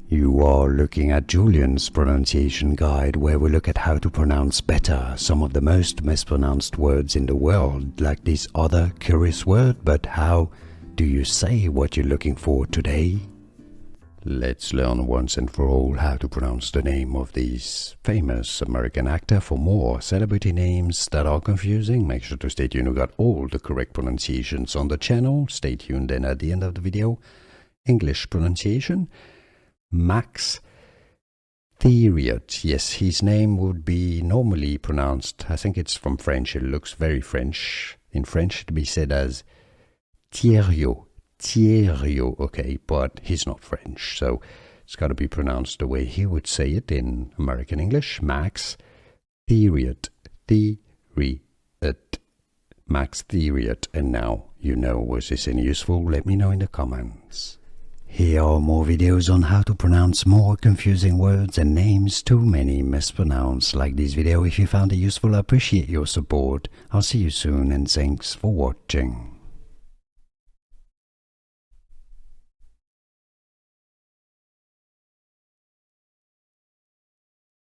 You are looking at Julian's pronunciation guide, where we look at how to pronounce better some of the most mispronounced words in the world, like this other curious word. But how do you say what you're looking for today? Let's learn once and for all how to pronounce the name of this famous American actor. For more celebrity names that are confusing, make sure to stay tuned. We got all the correct pronunciations on the channel. Stay tuned. Then at the end of the video, English pronunciation. Max Thieriot. Yes, his name would be normally pronounced, I think it's from French, it looks very French. In French it would be said as Thieriot. Thieriot, okay, but he's not French, so it's got to be pronounced the way he would say it in American English. Max Thieriot. Thieriot. Max Thieriot. And now you know, was this any useful? Let me know in the comments. Here are more videos on how to pronounce more confusing words and names too many mispronounced. Like this video if you found it useful. I appreciate your support. I'll see you soon and thanks for watching.